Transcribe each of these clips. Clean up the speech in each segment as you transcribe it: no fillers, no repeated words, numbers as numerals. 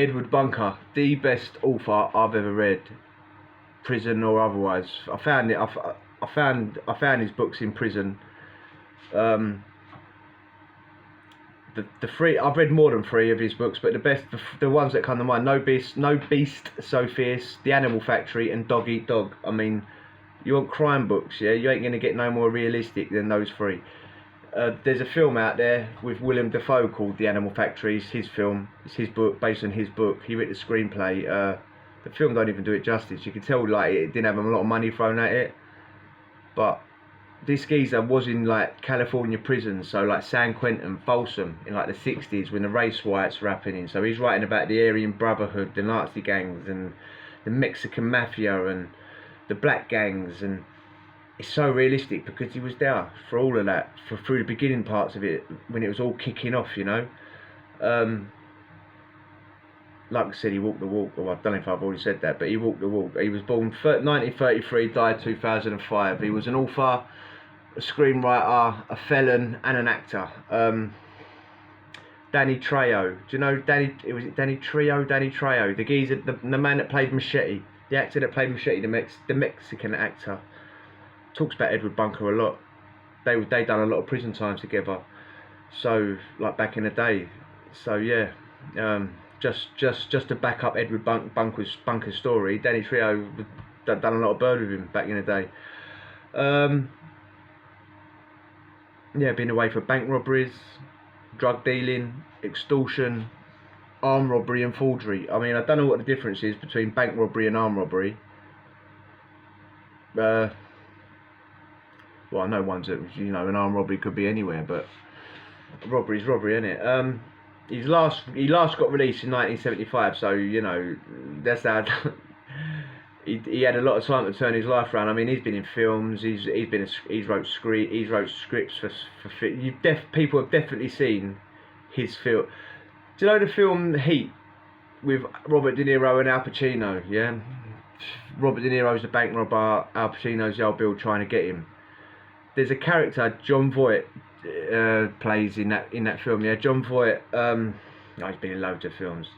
Edward Bunker, the best author I've ever read, prison or otherwise. I found his books in prison. The three, I've read more than three of his books, but the best, the ones that come to mind: No Beast So Fierce, The Animal Factory, and Dog Eat Dog. I mean, you want crime books, yeah? You ain't gonna get no more realistic than those three. There's a film out there with Willem Dafoe called The Animal Factory. It's his film. It's his book, based on his book. He wrote the screenplay. The film don't even do it justice. You can tell like it didn't have a lot of money thrown at it, but this geezer was in like California prisons, so like San Quentin, Folsom, in like the 60s when the race riots were happening. So he's writing about the Aryan Brotherhood, the Nazi gangs, and the Mexican mafia, and the black gangs, and it's so realistic because he was there for all of that, through the beginning parts of it when it was all kicking off, you know. Like I said, he walked the walk. Well, I don't know if I've already said that, but he walked the walk. He was born 1933, died 2005. He was an author, a screenwriter, a felon, and an actor. Danny Trejo. Do you know Danny? Was it Danny Trejo? Danny Trejo, the geezer, the man that played Machete, the actor that played Machete, the Mexican actor. Talks about Edward Bunker a lot. They done a lot of prison time together. So like back in the day. So yeah. Just to back up Edward Bunker's story, Danny Trejo done a lot of bird with him back in the day. Yeah, been away for bank robberies, drug dealing, extortion, armed robbery and forgery. I mean, I don't know what the difference is between bank robbery and armed robbery. Well, I know one's that, you know, an armed robbery could be anywhere, but robbery's robbery, isn't it? He last got released in 1975, so you know that's how he had a lot of time to turn his life around. I mean, he's been in films. He's wrote scripts for people have definitely seen his film. Do you know the film Heat with Robert De Niro and Al Pacino? Yeah, Robert De Niro's the bank robber. Al Pacino's the old Bill trying to get him. There's a character, John Voight, plays in that film. Yeah, John Voight. He's been in loads of films.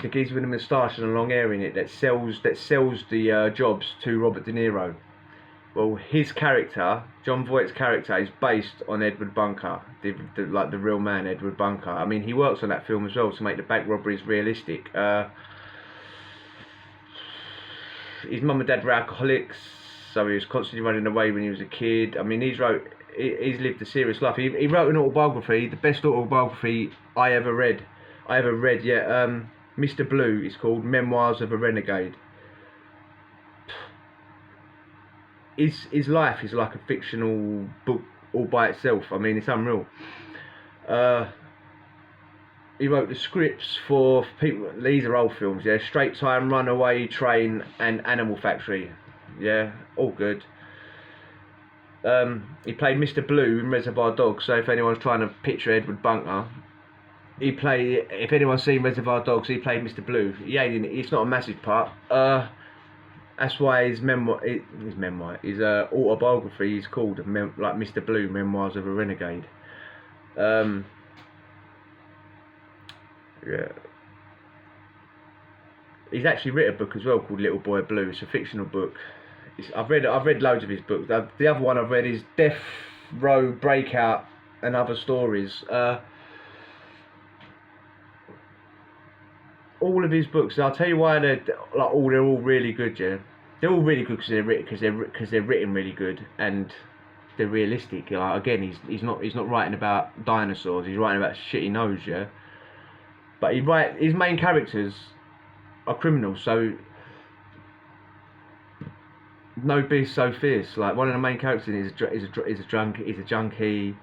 The geezer with a moustache and a long hair in it that sells the jobs to Robert De Niro. Well, his character, John Voight's character, is based on Edward Bunker, like the real man, Edward Bunker. I mean, he works on that film as well to make the bank robberies realistic. His mum and dad were alcoholics, so he was constantly running away when he was a kid. I mean, he's lived a serious life. He wrote an autobiography, the best autobiography I ever read. Yeah. Mr. Blue is called Memoirs of a Renegade. His life is like a fictional book all by itself. I mean, it's unreal. He wrote the scripts for people. These are old films, yeah. Straight Time, Runaway Train, and Animal Factory. Yeah, all good. He played Mr. Blue in Reservoir Dogs. So if anyone's trying to picture Edward Bunker, if anyone's seen Reservoir Dogs, he played Mr. Blue. He ain't in it. It's not a massive part. That's why his autobiography is called like Mr. Blue, Memoirs of a Renegade. Yeah. He's actually written a book as well called Little Boy Blue. It's a fictional book. I've read loads of his books. The other one I've read is Death Row Breakout and Other Stories. All of his books, I'll tell you why they're all really good. Yeah, they're all really good because they're written really good and they're realistic. Again, he's not writing about dinosaurs. He's writing about shit he knows. Yeah, but his main characters are criminals. So No Beast So Fierce. Like one of the main characters is a junkie.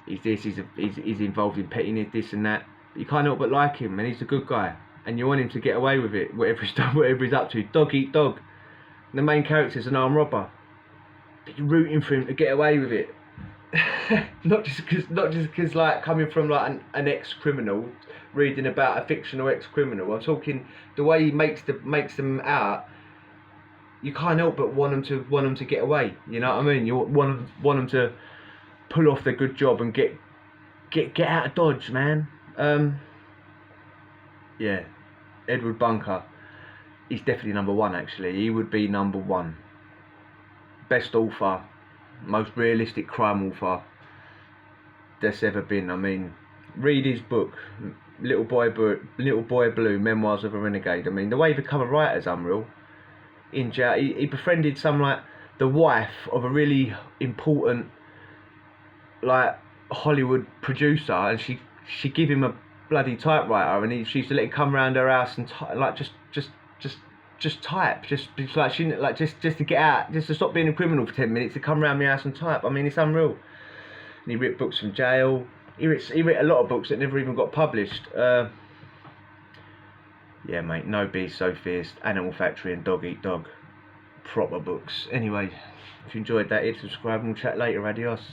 He's involved in pettiness, this and that. You can't help but like him, and he's a good guy. And you want him to get away with it, whatever he's up to. Dog eat dog. And the main character's an armed robber, but you're rooting for him to get away with it. not just because like coming from like an ex-criminal, reading about a fictional ex-criminal. I'm talking the way he makes them out. You can't help but want them to get away. You know what I mean? You want them to pull off their good job and get out of Dodge, man. Yeah, Edward Bunker. He's definitely number one. Actually, he would be number one. Best author, most realistic crime author that's ever been. I mean, read his book, Little Boy Blue, Memoirs of a Renegade. I mean, the way he became a writer is unreal. In jail, he befriended the wife of a really important Hollywood producer, and she gave him a bloody typewriter, and she used to let him come round her house and just type, just to get out, just to stop being a criminal for 10 minutes, to come round my house and type. I mean, it's unreal. And he wrote books from jail. He wrote a lot of books that never even got published. Yeah, mate, No Beast So Fierce, Animal Factory, and Dog Eat Dog. Proper books. Anyway, if you enjoyed that, hit subscribe and we'll chat later. Adios.